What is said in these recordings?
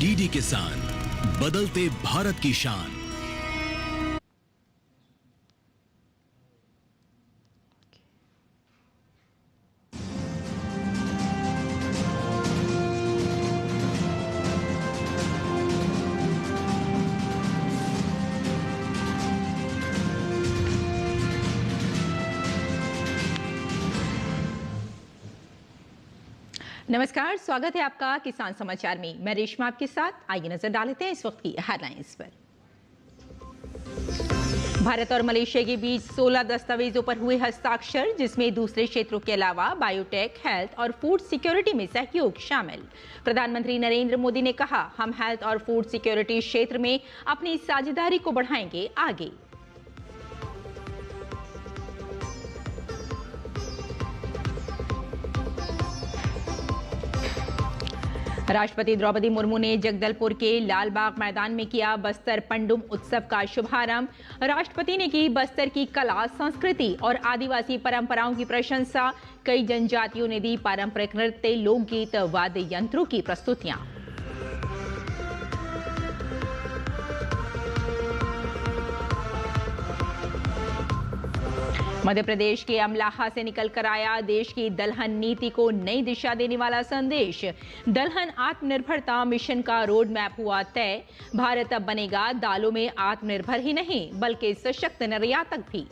DD किसान, बदलते भारत की शान। नमस्कार, स्वागत है आपका किसान समाचार में। मैं रेशमा आपके साथ। आइए नजर डालते हैं इस वक्त की हेडलाइंस पर। भारत और मलेशिया के बीच 16 दस्तावेजों पर हुए हस्ताक्षर, जिसमें दूसरे क्षेत्रों के अलावा बायोटेक, हेल्थ और फूड सिक्योरिटी में सहयोग शामिल। प्रधानमंत्री नरेंद्र मोदी ने कहा, हम हेल्थ और फूड सिक्योरिटी क्षेत्र में अपनी साझेदारी को बढ़ाएंगे आगे। राष्ट्रपति द्रौपदी मुर्मू ने जगदलपुर के लालबाग मैदान में किया बस्तर पंडुम उत्सव का शुभारंभ। राष्ट्रपति ने की बस्तर की कला, संस्कृति और आदिवासी परंपराओं की प्रशंसा। कई जनजातियों ने दी पारंपरिक नृत्य, लोकगीत, वाद्य यंत्रों की प्रस्तुतियां। मध्य प्रदेश के अमलाहा से निकलकर आया देश की दलहन नीति को नई दिशा देने वाला संदेश। दलहन आत्मनिर्भरता मिशन का रोड मैप हुआ तय। भारत अब बनेगा दालों में आत्मनिर्भर ही नहीं, बल्कि सशक्त निर्यातक भी।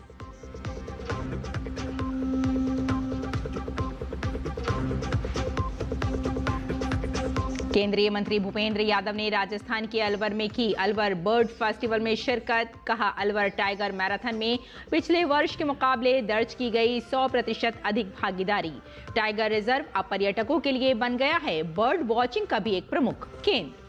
केंद्रीय मंत्री भूपेंद्र यादव ने राजस्थान के अलवर में की अलवर बर्ड फेस्टिवल में शिरकत। कहा, अलवर टाइगर मैराथन में पिछले वर्ष के मुकाबले दर्ज की गई 100% अधिक भागीदारी। टाइगर रिजर्व अब पर्यटकों के लिए बन गया है बर्ड वॉचिंग का भी एक प्रमुख केंद्र।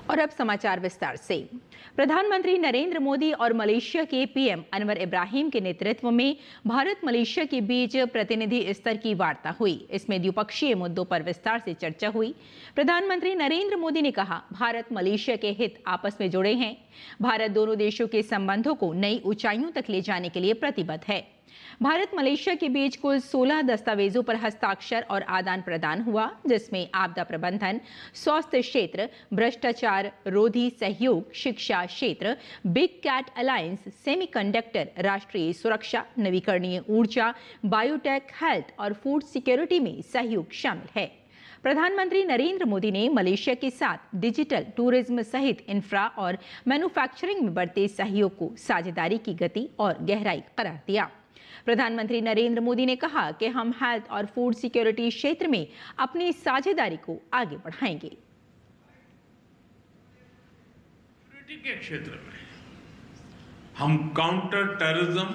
और अब समाचार विस्तार से। प्रधानमंत्री नरेंद्र मोदी और मलेशिया के पीएम अनवर इब्राहिम के नेतृत्व में भारत मलेशिया के बीच प्रतिनिधि स्तर की वार्ता हुई। इसमें द्विपक्षीय मुद्दों पर विस्तार से चर्चा हुई। प्रधानमंत्री नरेंद्र मोदी ने कहा, भारत मलेशिया के हित आपस में जुड़े हैं। भारत दोनों देशों के संबंधों को नई ऊंचाइयों तक ले जाने के लिए प्रतिबद्ध है। भारत मलेशिया के बीच कुल 16 दस्तावेजों पर हस्ताक्षर और आदान प्रदान हुआ, जिसमें आपदा प्रबंधन, स्वास्थ्य क्षेत्र, भ्रष्टाचार रोधी सहयोग, शिक्षा क्षेत्र, बिग कैट अलायंस, सेमीकंडक्टर, राष्ट्रीय सुरक्षा, नवीकरणीय ऊर्जा, बायोटेक, हेल्थ और फूड सिक्योरिटी में सहयोग शामिल है। प्रधानमंत्री नरेंद्र मोदी ने मलेशिया के साथ डिजिटल, टूरिज्म सहित इंफ्रा और मैन्युफैक्चरिंग में बढ़ते सहयोग को साझेदारी की गति और गहराई करार दिया। प्रधानमंत्री नरेंद्र मोदी ने कहा कि हम हेल्थ और फूड सिक्योरिटी क्षेत्र में अपनी साझेदारी को आगे बढ़ाएंगे। सिक्योरिटी के क्षेत्र में हम काउंटर टेररिज्म,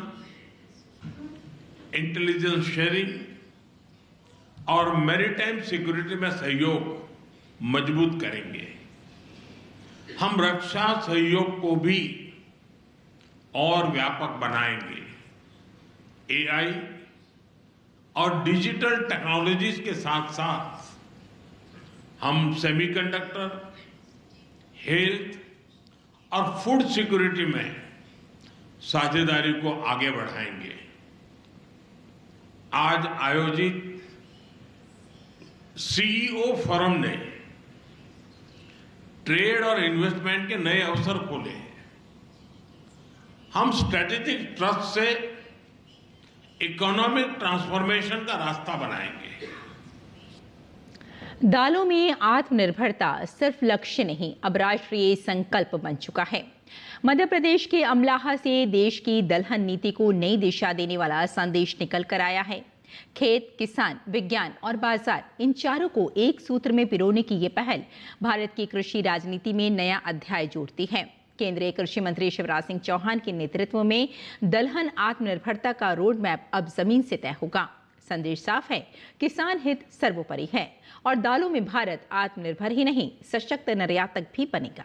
इंटेलिजेंस शेयरिंग और मैरीटाइम सिक्योरिटी में सहयोग मजबूत करेंगे। हम रक्षा सहयोग को भी और व्यापक बनाएंगे। एआई और डिजिटल टेक्नोलॉजीज के साथ साथ हम सेमीकंडक्टर, हेल्थ और फूड सिक्योरिटी में साझेदारी को आगे बढ़ाएंगे। आज आयोजित सीईओ फोरम ने ट्रेड और इन्वेस्टमेंट के नए अवसर खोले हैं। हम स्ट्रेटेजिक ट्रस्ट से इकोनॉमिक ट्रांसफॉर्मेशन का रास्ता बनाएंगे। दालों में आत्मनिर्भरता सिर्फ लक्ष्य नहीं, अब राष्ट्रीय संकल्प बन चुका है। मध्य प्रदेश के अमलाहा से देश की दलहन नीति को नई दिशा देने वाला संदेश निकल कर आया है। खेत, किसान, विज्ञान और बाजार, इन चारों को एक सूत्र में पिरोने की ये पहल भारत की कृषि राजनीति में नया अध्याय जोड़ती है। केंद्रीय कृषि मंत्री शिवराज सिंह चौहान के नेतृत्व में दलहन आत्मनिर्भरता का रोड मैप अब जमीन से तय होगा। संदेश साफ है, किसान हित सर्वोपरि है और दालों में भारत आत्मनिर्भर ही नहीं, सशक्त निर्यातक भी बनेगा।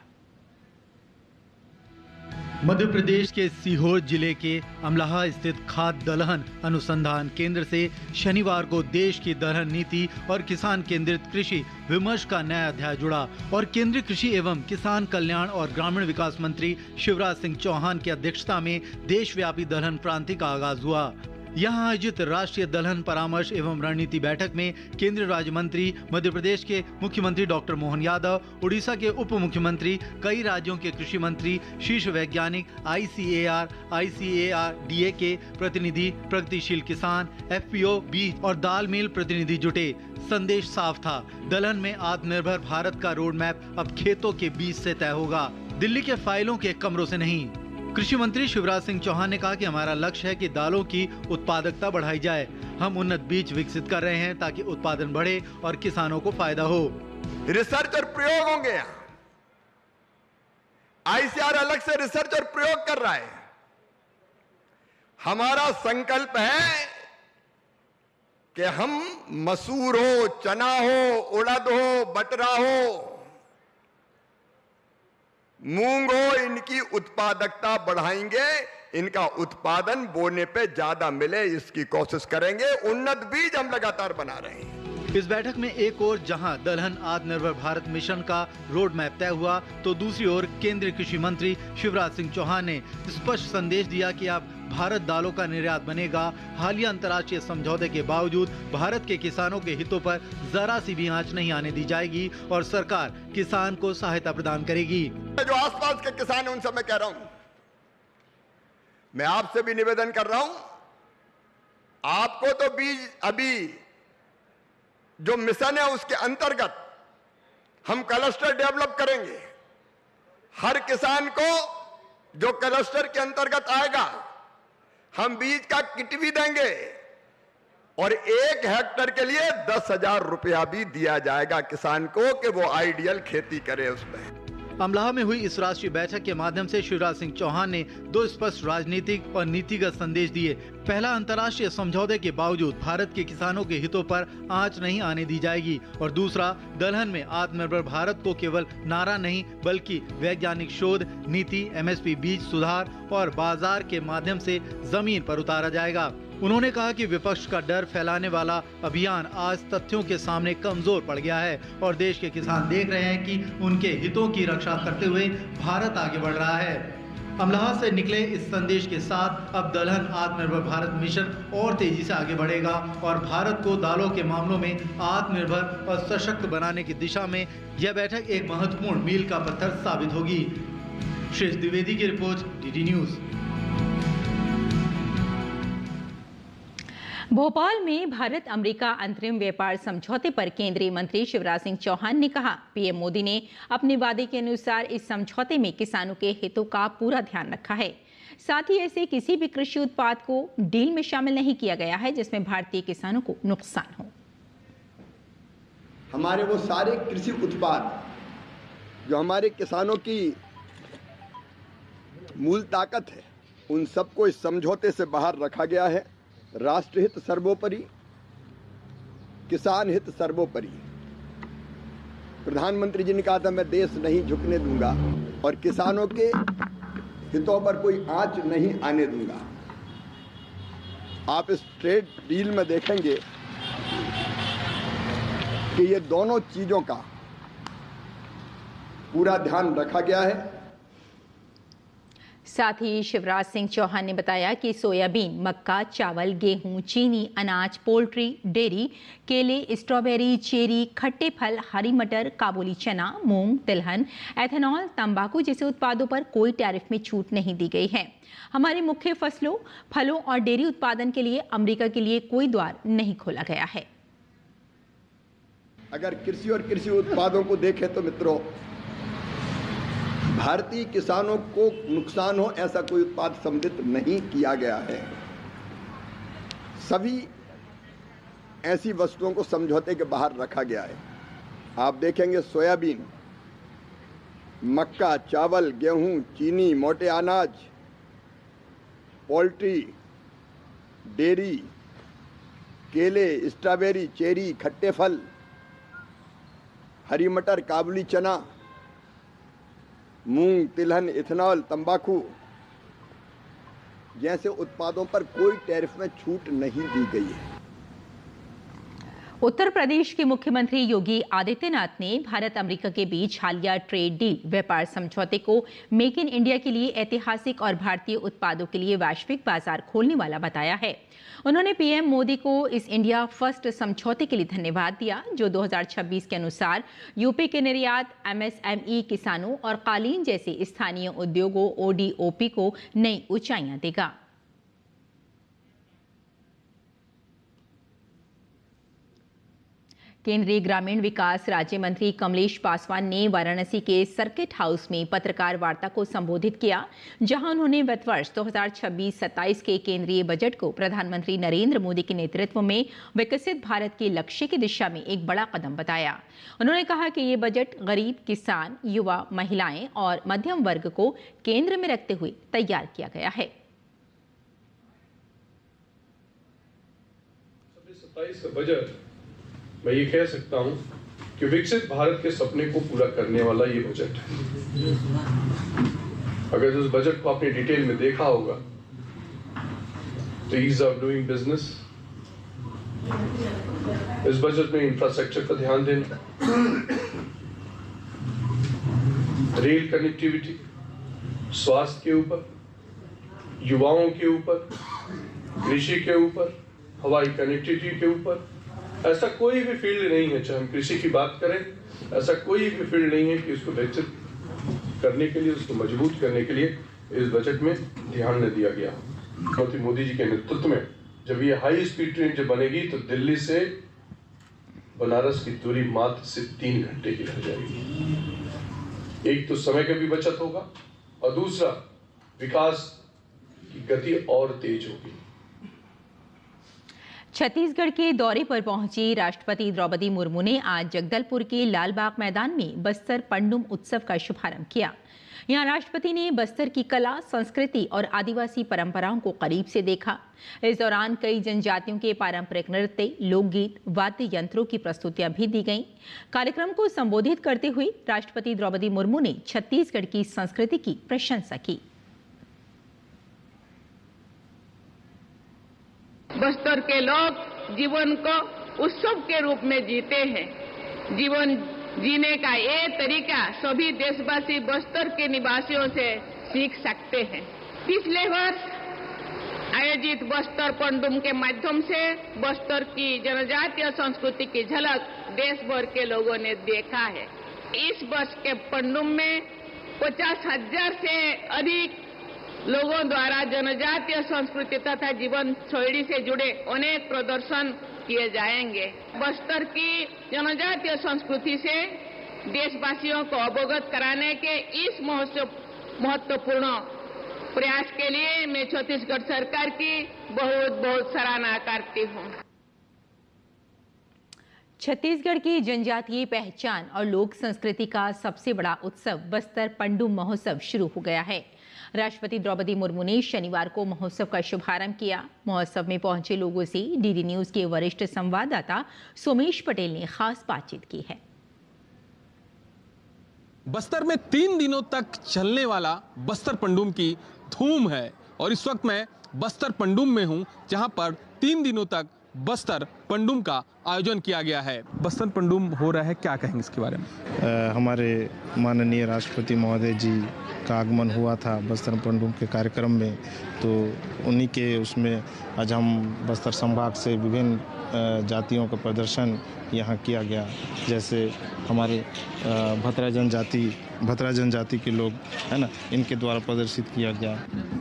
मध्य प्रदेश के सीहोर जिले के अमलाहा स्थित खाद्य दलहन अनुसंधान केंद्र से शनिवार को देश की दलहन नीति और किसान केंद्रित कृषि विमर्श का नया अध्याय जुड़ा और केंद्रीय कृषि एवं किसान कल्याण और ग्रामीण विकास मंत्री शिवराज सिंह चौहान की अध्यक्षता में देशव्यापी दलहन क्रांति का आगाज हुआ। यहाँ आयोजित राष्ट्रीय दलहन परामर्श एवं रणनीति बैठक में केंद्रीय राज्य मंत्री, मध्य प्रदेश के मुख्यमंत्री डॉक्टर मोहन यादव, उड़ीसा के उप मुख्यमंत्री, कई राज्यों के कृषि मंत्री, शीर्ष वैज्ञानिक, ICAR-DA के प्रतिनिधि, प्रगतिशील किसान, FPO, बीज और दाल मिल प्रतिनिधि जुटे। संदेश साफ था, दलहन में आत्मनिर्भर भारत का रोड मैप अब खेतों के बीज से तय होगा, दिल्ली के फाइलों के कमरों से नहीं। कृषि मंत्री शिवराज सिंह चौहान ने कहा कि हमारा लक्ष्य है कि दालों की उत्पादकता बढ़ाई जाए। हम उन्नत बीज विकसित कर रहे हैं ताकि उत्पादन बढ़े और किसानों को फायदा हो। रिसर्च और प्रयोग होंगे यहाँ। ICAR अलग से रिसर्च और प्रयोग कर रहा है। हमारा संकल्प है कि हम मसूर हो, चना हो, उड़द हो, बटरा हो, मूंग हो, इनकी उत्पादकता बढ़ाएंगे, इनका उत्पादन बोने पे ज्यादा मिले इसकी कोशिश करेंगे। उन्नत बीज हम लगातार बना रहे हैं। इस बैठक में एक ओर जहां दलहन आत्मनिर्भर भारत मिशन का रोड मैप तय हुआ, तो दूसरी ओर केंद्रीय कृषि मंत्री शिवराज सिंह चौहान ने स्पष्ट संदेश दिया कि अब भारत दालों का निर्यात बनेगा। हालिया अंतर्राष्ट्रीय समझौते के बावजूद भारत के किसानों के हितों पर जरा सी भी आंच नहीं आने दी जाएगी और सरकार किसान को सहायता प्रदान करेगी। जो आसपास के किसान हैं उनसे मैं कह रहा हूं, मैं आपसे भी निवेदन कर रहा हूं, आपको तो बीज अभी जो मिशन है उसके अंतर्गत हम क्लस्टर डेवलप करेंगे। हर किसान को जो क्लस्टर के अंतर्गत आएगा हम बीज का किट भी देंगे और 1 हेक्टेयर के लिए 10,000 रुपया भी दिया जाएगा किसान को कि वो आइडियल खेती करे उसमें। अमलाहा में हुई इस राष्ट्रीय बैठक के माध्यम से शिवराज सिंह चौहान ने 2 स्पष्ट राजनीतिक और नीतिगत संदेश दिए। पहला, अंतर्राष्ट्रीय समझौते के बावजूद भारत के किसानों के हितों पर आंच नहीं आने दी जाएगी और दूसरा, दलहन में आत्मनिर्भर भारत को केवल नारा नहीं बल्कि वैज्ञानिक शोध, नीति, MSP, बीज सुधार और बाजार के माध्यम से जमीन पर उतारा जाएगा। उन्होंने कहा कि विपक्ष का डर फैलाने वाला अभियान आज तथ्यों के सामने कमजोर पड़ गया है और देश के किसान देख रहे हैं कि उनके हितों की रक्षा करते हुए भारत आगे बढ़ रहा है। अमलाहा से निकले इस संदेश के साथ अब दलहन आत्मनिर्भर भारत मिशन और तेजी से आगे बढ़ेगा और भारत को दालों के मामलों में आत्मनिर्भर और सशक्त बनाने की दिशा में यह बैठक एक महत्वपूर्ण मील का पत्थर साबित होगी। श्रेष्ठ द्विवेदी की रिपोर्ट, DD न्यूज। भोपाल में भारत अमेरिका अंतरिम व्यापार समझौते पर केंद्रीय मंत्री शिवराज सिंह चौहान ने कहा, पीएम मोदी ने अपने वादे के अनुसार इस समझौते में किसानों के हितों का पूरा ध्यान रखा है। साथ ही ऐसे किसी भी कृषि उत्पाद को डील में शामिल नहीं किया गया है जिसमें भारतीय किसानों को नुकसान हो। हमारे वो सारे कृषि उत्पाद जो हमारे किसानों की मूल ताकत है, उन सबको इस समझौते से बाहर रखा गया है। राष्ट्र हित सर्वोपरि, किसान हित सर्वोपरि। प्रधानमंत्री जी ने कहा था मैं देश नहीं झुकने दूंगा और किसानों के हितों पर कोई आंच नहीं आने दूंगा। आप इस ट्रेड डील में देखेंगे कि ये दोनों चीजों का पूरा ध्यान रखा गया है। साथ ही शिवराज सिंह चौहान ने बताया कि सोयाबीन, मक्का, चावल, गेहूं, चीनी, अनाज, पोल्ट्री, डेयरी, केले, स्ट्रॉबेरी, चेरी, खट्टे फल, हरी मटर, काबुली चना, मूंग, तिलहन, एथेनॉल, तंबाकू जैसे उत्पादों पर कोई टैरिफ में छूट नहीं दी गई है। हमारे मुख्य फसलों, फलों और डेयरी उत्पादन के लिए अमेरिका के लिए कोई द्वार नहीं खोला गया है। अगर कृषि और कृषि उत्पादों को देखें तो मित्रों, भारतीय किसानों को नुकसान हो ऐसा कोई उत्पाद सम्मिलित नहीं किया गया है। सभी ऐसी वस्तुओं को समझौते के बाहर रखा गया है। आप देखेंगे सोयाबीन, मक्का, चावल, गेहूं, चीनी, मोटे अनाज, पोल्ट्री, डेयरी, केले, स्ट्रॉबेरी, चेरी, खट्टे फल, हरी मटर, काबुली चना, मूंग, तिलहन, इथेनॉल, तंबाकू जैसे उत्पादों पर कोई टैरिफ में छूट नहीं दी गई है। उत्तर प्रदेश के मुख्यमंत्री योगी आदित्यनाथ ने भारत अमेरिका के बीच हालिया ट्रेड डील व्यापार समझौते को मेक इन इंडिया के लिए ऐतिहासिक और भारतीय उत्पादों के लिए वैश्विक बाजार खोलने वाला बताया है। उन्होंने पीएम मोदी को इस इंडिया फर्स्ट समझौते के लिए धन्यवाद दिया, जो 2026 के अनुसार यूपी के निर्यात, एमएसएमई, किसानों और कालीन जैसे स्थानीय उद्योगों ओडीओपी को नई ऊंचाइयां देगा। केंद्रीय ग्रामीण विकास राज्य मंत्री कमलेश पासवान ने वाराणसी के सर्किट हाउस में पत्रकार वार्ता को संबोधित किया, जहां उन्होंने वित्त वर्ष 2026-27 के केंद्रीय बजट को प्रधानमंत्री नरेंद्र मोदी के नेतृत्व में विकसित भारत के लक्ष्य की दिशा में एक बड़ा कदम बताया। उन्होंने कहा कि ये बजट गरीब, किसान, युवा, महिलाएं और मध्यम वर्ग को केंद्र में रखते हुए तैयार किया गया है। 27 का बजट मैं ये कह सकता हूं कि विकसित भारत के सपने को पूरा करने वाला ये बजट है। अगर उस बजट को आपने डिटेल में देखा होगा तो ईज ऑफ डूइंग बिजनेस, इस बजट में इंफ्रास्ट्रक्चर पर ध्यान देना, रेल कनेक्टिविटी, स्वास्थ्य के ऊपर, युवाओं के ऊपर, कृषि के ऊपर, हवाई कनेक्टिविटी के ऊपर, ऐसा कोई भी फील्ड नहीं है, चाहे हम कृषि की बात करें, ऐसा कोई भी फील्ड नहीं है कि उसको बेहतर करने के लिए, उसको मजबूत करने के लिए इस बजट में ध्यान न दिया गया। मुख्यमंत्री मोदी जी के नेतृत्व में जब ये हाई स्पीड ट्रेन जब बनेगी तो दिल्ली से बनारस की दूरी मात्र से 3 घंटे की रह जाएगी। एक तो समय का भी बचत होगा और दूसरा विकास की गति और तेज होगी। छत्तीसगढ़ के दौरे पर पहुंची राष्ट्रपति द्रौपदी मुर्मू ने आज जगदलपुर के लालबाग मैदान में बस्तर पंडुम उत्सव का शुभारंभ किया। यहां राष्ट्रपति ने बस्तर की कला, संस्कृति और आदिवासी परंपराओं को करीब से देखा। इस दौरान कई जनजातियों के पारंपरिक नृत्य, लोकगीत, वाद्य यंत्रों की प्रस्तुतियां भी दी गईं। कार्यक्रम को संबोधित करते हुए राष्ट्रपति द्रौपदी मुर्मू ने छत्तीसगढ़ की संस्कृति की प्रशंसा की। बस्तर के लोग जीवन को उत्सव के रूप में जीते हैं। जीवन जीने का ये तरीका सभी देशवासी बस्तर के निवासियों से सीख सकते हैं। पिछले वर्ष आयोजित बस्तर पंडुम के माध्यम से बस्तर की जनजातीय संस्कृति की झलक देश भर के लोगों ने देखा है। इस वर्ष के पंडुम में 50,000 से अधिक लोगों द्वारा जनजातीय संस्कृति तथा जीवन शैली से जुड़े अनेक प्रदर्शन किए जाएंगे। बस्तर की जनजातीय संस्कृति से देशवासियों को अवगत कराने के इस महत्वपूर्ण प्रयास के लिए मैं छत्तीसगढ़ सरकार की बहुत बहुत सराहना करती हूँ। छत्तीसगढ़ की जनजातीय पहचान और लोक संस्कृति का सबसे बड़ा उत्सव बस्तर पंडुम महोत्सव शुरू हो गया है। राष्ट्रपति द्रौपदी मुर्मू ने शनिवार को महोत्सव का शुभारंभ किया। महोत्सव में पहुंचे लोगों से डीडी न्यूज के वरिष्ठ संवाददाता सोमेश पटेल ने खास बातचीत की है। बस्तर में 3 दिनों तक चलने वाला बस्तर पंडुम की धूम है और इस वक्त मैं बस्तर पंडुम में हूं, जहां पर 3 दिनों तक बस्तर पंडुम का आयोजन किया गया है। बस्तर पंडुम हो रहा है, क्या कहेंगे इसके बारे में? हमारे माननीय राष्ट्रपति महोदय जी का आगमन हुआ था बस्तर पंडुम के कार्यक्रम में, तो उन्हीं के उसमें आज हम बस्तर संभाग से विभिन्न जातियों का प्रदर्शन यहाँ किया गया। जैसे हमारे भतरा जनजाति के लोग है ना, इनके द्वारा प्रदर्शित किया गया।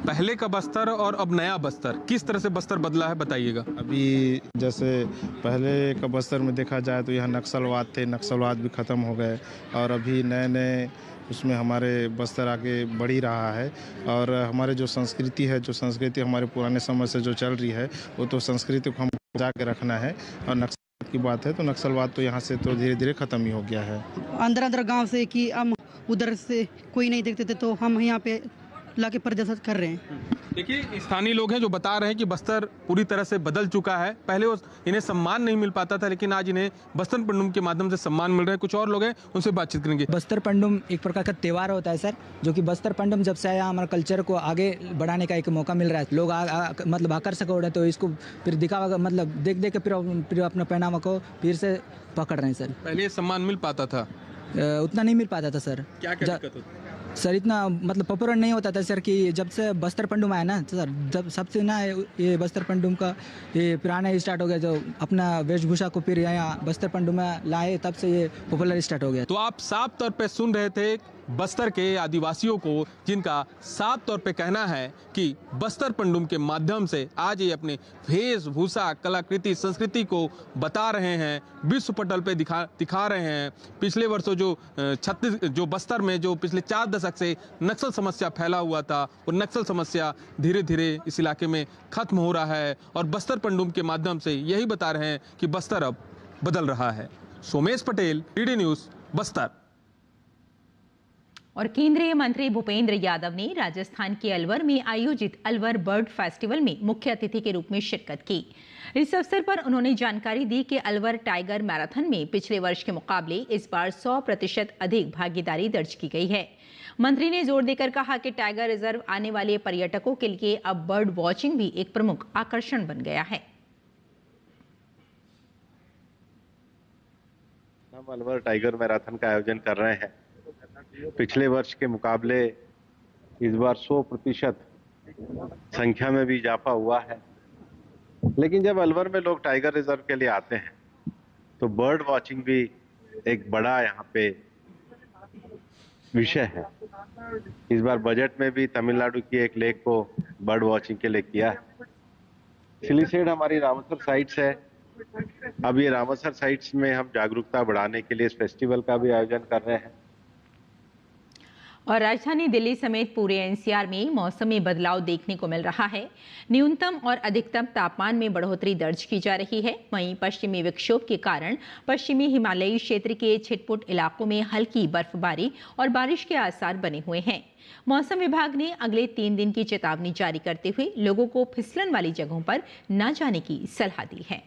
पहले का बस्तर और अब नया बस्तर, किस तरह से बस्तर बदला है, बताइएगा। अभी जैसे पहले का बस्तर में देखा जाए तो यहाँ नक्सलवाद थे, नक्सलवाद भी ख़त्म हो गए और अभी नए नए उसमें हमारे बस्तर आगे बढ़ ही रहा है। और हमारे जो संस्कृति है, जो संस्कृति हमारे पुराने समय से जो चल रही है, वो तो संस्कृति को हम बचा के रखना है। और नक्सलवाद की बात है तो नक्सलवाद तो यहाँ से तो धीरे धीरे ख़त्म ही हो गया है। अंदर गांव से कि हम उधर से कोई नहीं देखते थे, तो हम यहाँ पे लाके प्रदर्शित कर रहे हैं। देखिए, स्थानीय लोग हैं जो बता रहे हैं कि बस्तर पूरी तरह से बदल चुका है। पहले इन्हें सम्मान नहीं मिल पाता था, लेकिन आज इन्हें बस्तर पंडुम के माध्यम से सम्मान मिल रहा है। कुछ और लोग हैं, उनसे बातचीत करेंगे। बस्तर पंडुम एक प्रकार का त्यौहार होता है सर, जो कि बस्तर पंडुम जब से आया हमारे कल्चर को आगे बढ़ाने का एक मौका मिल रहा है। लोग मतलब आकर्षक हो रहे हैं, तो इसको फिर दिखावा मतलब देख देख के फिर अपने पहनावा को फिर से पकड़ रहे हैं सर। पहले सम्मान मिल पाता था, उतना नहीं मिल पाता था सर। क्या दिक्कत होती सर? इतना मतलब पॉपुलर नहीं होता था सर, कि जब से बस्तर पंडुम आया ना तो सर, जब सबसे ना ये बस्तर पंडुम का ये पुराना स्टार्ट हो गया, जो अपना वेशभूषा को फिर यहाँ बस्तर पंडुम में लाए, तब से ये पॉपुलर स्टार्ट हो गया। तो आप साफ तौर पे सुन रहे थे बस्तर के आदिवासियों को, जिनका साफ तौर पे कहना है कि बस्तर पंडुम के माध्यम से आज ये अपने वेशभूषा, कलाकृति, संस्कृति को बता रहे हैं, विश्व पटल पे दिखा रहे हैं। पिछले वर्षों जो बस्तर में जो पिछले 4 दशक से नक्सल समस्या फैला हुआ था, वो नक्सल समस्या धीरे धीरे इस इलाके में खत्म हो रहा है, और बस्तर पंडुम के माध्यम से यही बता रहे हैं कि बस्तर अब बदल रहा है। Somesh Patel, DD news, Bastar. और केंद्रीय मंत्री भूपेंद्र यादव ने राजस्थान के अलवर में आयोजित अलवर बर्ड फेस्टिवल में मुख्य अतिथि के रूप में शिरकत की। इस अवसर पर उन्होंने जानकारी दी कि अलवर टाइगर मैराथन में पिछले वर्ष के मुकाबले इस बार 100% अधिक भागीदारी दर्ज की गई है। मंत्री ने जोर देकर कहा कि टाइगर रिजर्व आने वाले पर्यटकों के लिए अब बर्ड वॉचिंग भी एक प्रमुख आकर्षण बन गया है। हम अलवर टाइगर मैराथन का आयोजन कर रहे हैं। पिछले वर्ष के मुकाबले इस बार 100% संख्या में भी इजाफा हुआ है। लेकिन जब अलवर में लोग टाइगर रिजर्व के लिए आते हैं तो बर्ड वॉचिंग भी एक बड़ा यहाँ पे विषय है। इस बार बजट में भी तमिलनाडु की एक लेक को बर्ड वॉचिंग के लिए किया है। सिलीसेड हमारी रामसर साइट्स है। अब ये रामसर साइट्स में हम जागरूकता बढ़ाने के लिए इस फेस्टिवल का भी आयोजन कर रहे हैं। और राजधानी दिल्ली समेत पूरे एनसीआर में मौसम में बदलाव देखने को मिल रहा है। न्यूनतम और अधिकतम तापमान में बढ़ोतरी दर्ज की जा रही है। वहीं पश्चिमी विक्षोभ के कारण पश्चिमी हिमालयी क्षेत्र के छिटपुट इलाकों में हल्की बर्फबारी और बारिश के आसार बने हुए हैं। मौसम विभाग ने अगले 3 दिन की चेतावनी जारी करते हुए लोगों को फिसलन वाली जगहों पर न जाने की सलाह दी है।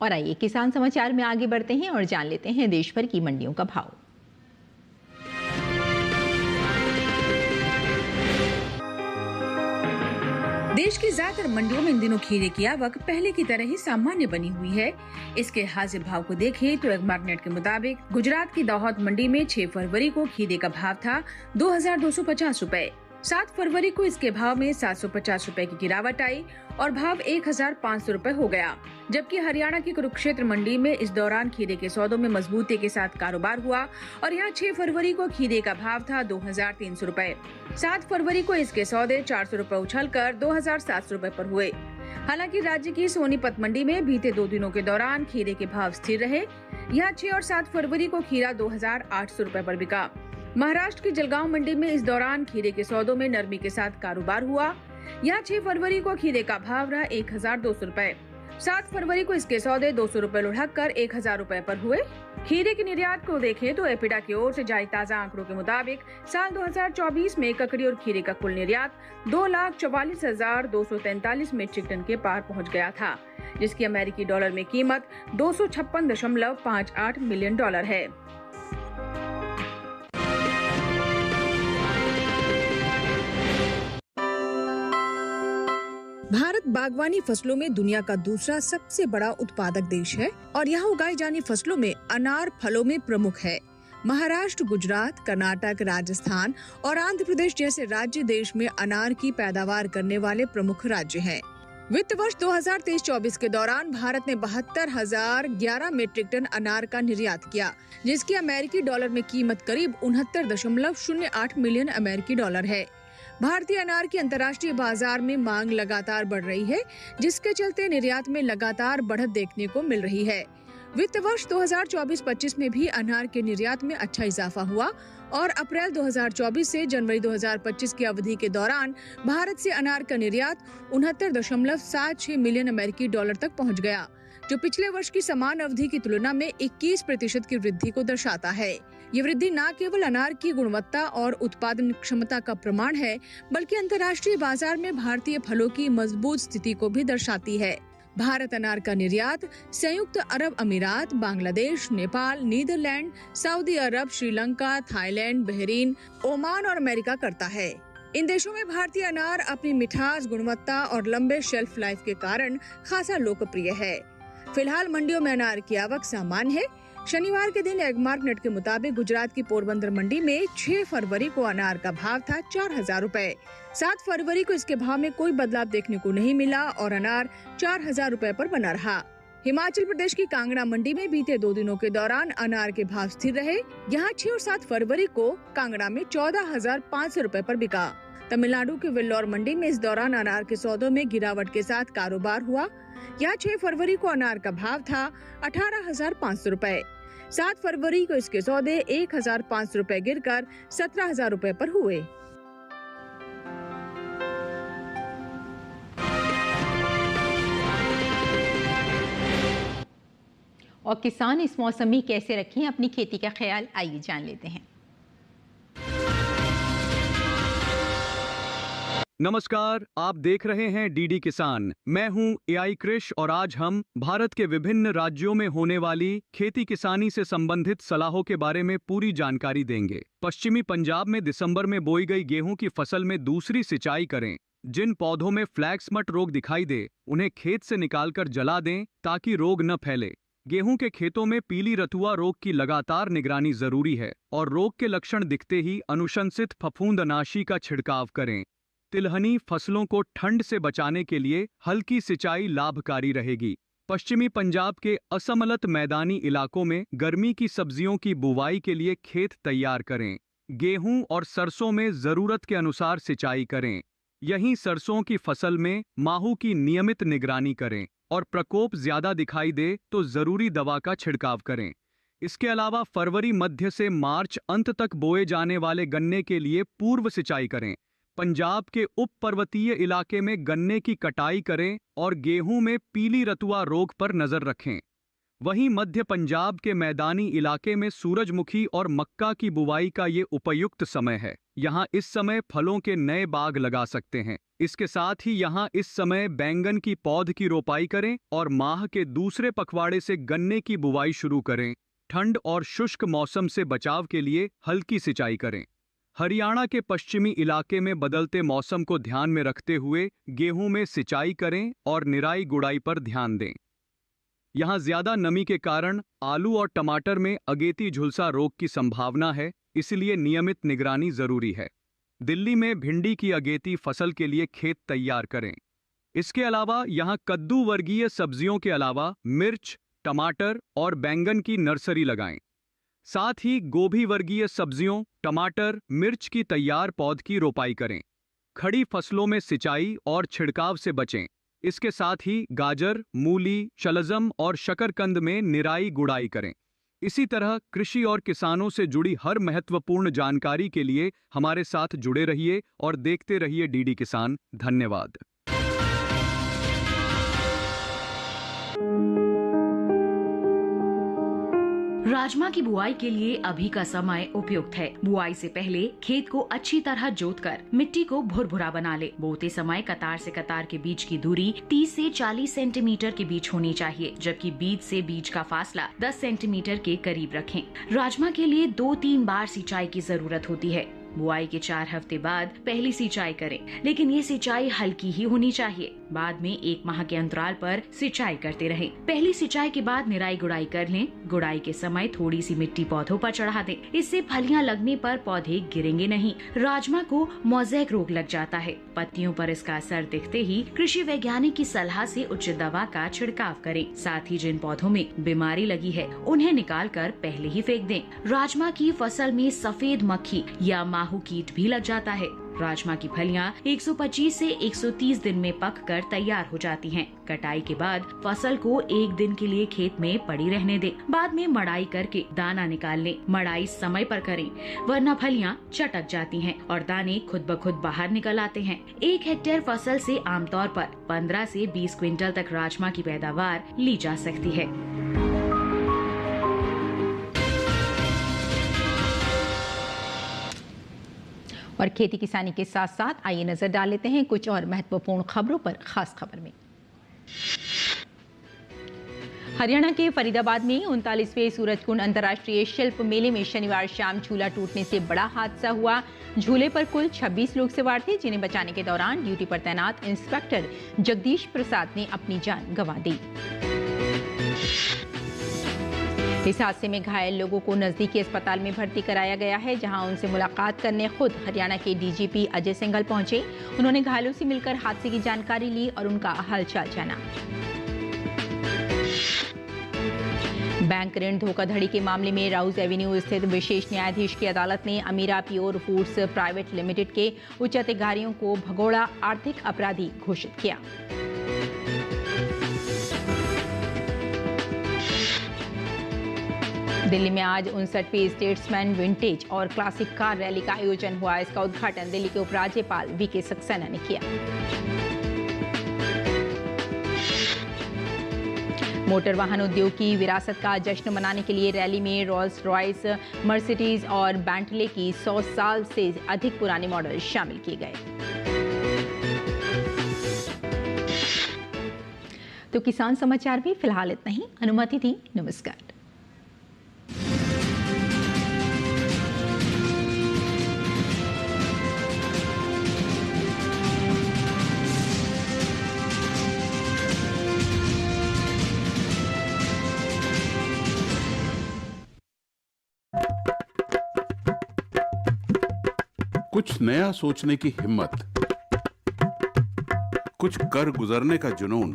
और आइए किसान समाचार में आगे बढ़ते हैं और जान लेते हैं देश भर की मंडियों का भाव। देश की ज्यादातर मंडियों में इन दिनों खीरे की आवक पहले की तरह ही सामान्य बनी हुई है। इसके हाजिर भाव को देखें तो एग्मार्कनेट के मुताबिक गुजरात की दाहोद मंडी में 6 फरवरी को खीरे का भाव था 2250 रुपए। 7 फरवरी को इसके भाव में 750 रुपए की गिरावट आई और भाव 1500 रुपए हो गया। जबकि हरियाणा की कुरुक्षेत्र मंडी में इस दौरान खीरे के सौदों में मजबूती के साथ कारोबार हुआ और यहाँ 6 फरवरी को खीरे का भाव था 2300 रुपए। 7 फरवरी को इसके सौदे 400 रुपए उछलकर 2700 रुपए पर हुए। हालांकि राज्य की सोनीपत मंडी में बीते 2 दिनों के दौरान खीरे के भाव स्थिर रहे। यहाँ 6 और 7 फरवरी को खीरा 2800 रुपए पर बिका। महाराष्ट्र की जलगांव मंडी में इस दौरान खीरे के सौदों में नरमी के साथ कारोबार हुआ। यहाँ 6 फरवरी को खीरे का भाव रहा 1200 रुपए। 7 फरवरी को इसके सौदे 200 रुपए लुढ़ककर 1000 रुपए पर हुए। खीरे के निर्यात को देखें तो एपिडा की ओर से जारी ताजा आंकड़ों के मुताबिक साल 2024 में ककड़ी और खीरे का कुल निर्यात 2,44,243 मीट्रिक टन के पार पहुंच गया था, जिसकी अमेरिकी डॉलर में कीमत 256.58 मिलियन डॉलर है। भारत बागवानी फसलों में दुनिया का दूसरा सबसे बड़ा उत्पादक देश है और यहाँ उगाई जाने फसलों में अनार फलों में प्रमुख है। महाराष्ट्र, गुजरात, कर्नाटक, राजस्थान और आंध्र प्रदेश जैसे राज्य देश में अनार की पैदावार करने वाले प्रमुख राज्य हैं। वित्त वर्ष 2023-24 के दौरान भारत ने 72,011 मीट्रिक टन अनार का निर्यात किया, जिसकी अमेरिकी डॉलर में कीमत करीब 69.08 मिलियन अमेरिकी डॉलर है। भारतीय अनार की अंतर्राष्ट्रीय बाजार में मांग लगातार बढ़ रही है, जिसके चलते निर्यात में लगातार बढ़त देखने को मिल रही है। वित्त वर्ष 2024-25 में भी अनार के निर्यात में अच्छा इजाफा हुआ और अप्रैल 2024 से जनवरी 2025 की अवधि के दौरान भारत से अनार का निर्यात 69.76 मिलियन अमेरिकी डॉलर तक पहुंच गया, जो पिछले वर्ष की समान अवधि की तुलना में 21% की वृद्धि को दर्शाता है। ये वृद्धि न केवल अनार की गुणवत्ता और उत्पादन क्षमता का प्रमाण है, बल्कि अंतर्राष्ट्रीय बाजार में भारतीय फलों की मजबूत स्थिति को भी दर्शाती है। भारत अनार का निर्यात संयुक्त अरब अमीरात, बांग्लादेश, नेपाल, नीदरलैंड, सऊदी अरब, श्रीलंका, थाईलैंड, बहरीन, ओमान और अमेरिका करता है। इन देशों में भारतीय अनार अपनी मिठास, गुणवत्ता और लंबे शेल्फ लाइफ के कारण खासा लोकप्रिय है। फिलहाल मंडियों में अनार की आवक सामान्य है। शनिवार के दिन एगमार्कनेट के मुताबिक गुजरात की पोरबंदर मंडी में 6 फरवरी को अनार का भाव था 4,000 रुपए। 7 फरवरी को इसके भाव में कोई बदलाव देखने को नहीं मिला और अनार 4,000 रुपए पर बना रहा। हिमाचल प्रदेश की कांगड़ा मंडी में बीते 2 दिनों के दौरान अनार के भाव स्थिर रहे। यहाँ 6 और 7 फरवरी को कांगड़ा में 14,500 रुपए पर बिका। तमिलनाडु के वेल्लोर मंडी में इस दौरान अनार के सौदों में गिरावट के साथ कारोबार हुआ। यहाँ 6 फरवरी को अनार का भाव था 18,500 रुपए। 7 फरवरी को इसके सौदे 1,500 रुपए गिरकर 17,000 रुपए पर हुए। और किसान इस मौसम में कैसे रखें अपनी खेती का ख्याल, आइए जान लेते हैं। नमस्कार, आप देख रहे हैं डीडी किसान। मैं हूं एआई कृष और आज हम भारत के विभिन्न राज्यों में होने वाली खेती किसानी से संबंधित सलाहों के बारे में पूरी जानकारी देंगे। पश्चिमी पंजाब में दिसंबर में बोई गई गेहूं की फसल में दूसरी सिंचाई करें। जिन पौधों में फ्लैग स्पॉट रोग दिखाई दे उन्हें खेत से निकालकर जला दें ताकि रोग न फैले। गेहूं के खेतों में पीली रतुआ रोग की लगातार निगरानी जरूरी है और रोग के लक्षण दिखते ही अनुशंसित फफूंदनाशी का छिड़काव करें। तिलहनी फसलों को ठंड से बचाने के लिए हल्की सिंचाई लाभकारी रहेगी। पश्चिमी पंजाब के असमलत मैदानी इलाकों में गर्मी की सब्जियों की बुवाई के लिए खेत तैयार करें। गेहूं और सरसों में जरूरत के अनुसार सिंचाई करें। यहीं सरसों की फसल में माहू की नियमित निगरानी करें और प्रकोप ज्यादा दिखाई दे तो जरूरी दवा का छिड़काव करें। इसके अलावा फरवरी मध्य से मार्च अंत तक बोए जाने वाले गन्ने के लिए पूर्व सिंचाई करें। पंजाब के उप पर्वतीय इलाके में गन्ने की कटाई करें और गेहूं में पीली रतुआ रोग पर नजर रखें। वहीं मध्य पंजाब के मैदानी इलाके में सूरजमुखी और मक्का की बुवाई का ये उपयुक्त समय है। यहाँ इस समय फलों के नए बाग लगा सकते हैं। इसके साथ ही यहाँ इस समय बैंगन की पौध की रोपाई करें और माह के दूसरे पखवाड़े से गन्ने की बुवाई शुरू करें। ठंड और शुष्क मौसम से बचाव के लिए हल्की सिंचाई करें। हरियाणा के पश्चिमी इलाके में बदलते मौसम को ध्यान में रखते हुए गेहूं में सिंचाई करें और निराई गुड़ाई पर ध्यान दें। यहाँ ज्यादा नमी के कारण आलू और टमाटर में अगेती झुलसा रोग की संभावना है, इसलिए नियमित निगरानी जरूरी है। दिल्ली में भिंडी की अगेती फसल के लिए खेत तैयार करें। इसके अलावा यहाँ कद्दू वर्गीय सब्जियों के अलावा मिर्च, टमाटर और बैंगन की नर्सरी लगाएं। साथ ही गोभी वर्गीय सब्जियों, टमाटर, मिर्च की तैयार पौध की रोपाई करें। खड़ी फसलों में सिंचाई और छिड़काव से बचें। इसके साथ ही गाजर, मूली, शलजम और शकरकंद में निराई गुड़ाई करें। इसी तरह कृषि और किसानों से जुड़ी हर महत्वपूर्ण जानकारी के लिए हमारे साथ जुड़े रहिए और देखते रहिए डीडी किसान। धन्यवाद। राजमा की बुआई के लिए अभी का समय उपयुक्त है। बुआई से पहले खेत को अच्छी तरह जोतकर मिट्टी को भुरभुरा बना ले। बोते समय कतार से कतार के बीच की दूरी 30 से 40 सेंटीमीटर के बीच होनी चाहिए, जबकि बीज से बीज का फासला 10 सेंटीमीटर के करीब रखें। राजमा के लिए 2-3 बार सिंचाई की जरूरत होती है। बुआई के 4 हफ्ते बाद पहली सिंचाई करें, लेकिन ये सिंचाई हल्की ही होनी चाहिए। बाद में 1 माह के अंतराल पर सिंचाई करते रहें। पहली सिंचाई के बाद निराई गुड़ाई कर लें। गुड़ाई के समय थोड़ी सी मिट्टी पौधों पर चढ़ा दें। इससे फलियां लगने पर पौधे गिरेंगे नहीं। राजमा को मोज़ेक रोग लग जाता है। पत्तियों पर इसका असर दिखते ही कृषि वैज्ञानिक की सलाह से उचित दवा का छिड़काव करें। साथ ही जिन पौधों में बीमारी लगी है उन्हें निकाल कर पहले ही फेंक दें। राजमा की फसल में सफेद मक्खी या माहू कीट भी लग जाता है। राजमा की फलियां 125 से 130 दिन में पककर तैयार हो जाती हैं। कटाई के बाद फसल को 1 दिन के लिए खेत में पड़ी रहने दें। बाद में मड़ाई करके दाना निकाल लें। मड़ाई समय पर करें, वरना फलियां चटक जाती हैं और दाने खुद ब खुद बाहर निकल आते हैं। 1 हेक्टेयर फसल से आमतौर पर 15 से 20 क्विंटल तक राजमा की पैदावार ली जा सकती है। और खेती किसानी के साथ साथ आइए नजर डाल लेते हैं कुछ और महत्वपूर्ण खबरों पर। खास खबर में हरियाणा के फरीदाबाद में 39वें सूरजकुंड अंतर्राष्ट्रीय शिल्प मेले में शनिवार शाम झूला टूटने से बड़ा हादसा हुआ। झूले पर कुल 26 लोग सवार थे, जिन्हें बचाने के दौरान ड्यूटी पर तैनात इंस्पेक्टर जगदीश प्रसाद ने अपनी जान गंवा दी। इस हादसे में घायल लोगों को नजदीकी अस्पताल में भर्ती कराया गया है, जहां उनसे मुलाकात करने खुद हरियाणा के डीजीपी अजय सिंघल पहुंचे। उन्होंने घायलों से मिलकर हादसे की जानकारी ली और उनका हालचाल जाना। बैंक ऋण धोखाधड़ी के मामले में राउज एवेन्यू स्थित विशेष न्यायाधीश की अदालत ने अमीरा प्योर फूड्स प्राइवेट लिमिटेड के उच्च अधिकारियों को भगोड़ा आर्थिक अपराधी घोषित किया। दिल्ली में आज 59वीं स्टेट्समैन विंटेज और क्लासिक कार रैली का आयोजन हुआ। इसका उद्घाटन दिल्ली के उपराज्यपाल वीके सक्सेना ने किया। मोटर वाहन उद्योग की विरासत का जश्न मनाने के लिए रैली में रोल्स रॉयस, मर्सिडीज और बेंटले की 100 साल से अधिक पुराने मॉडल शामिल किए गए। तो किसान समाचार में फिलहाल इतना ही। अनुमति थी। नमस्कार। कुछ नया सोचने की हिम्मत, कुछ कर गुजरने का जुनून,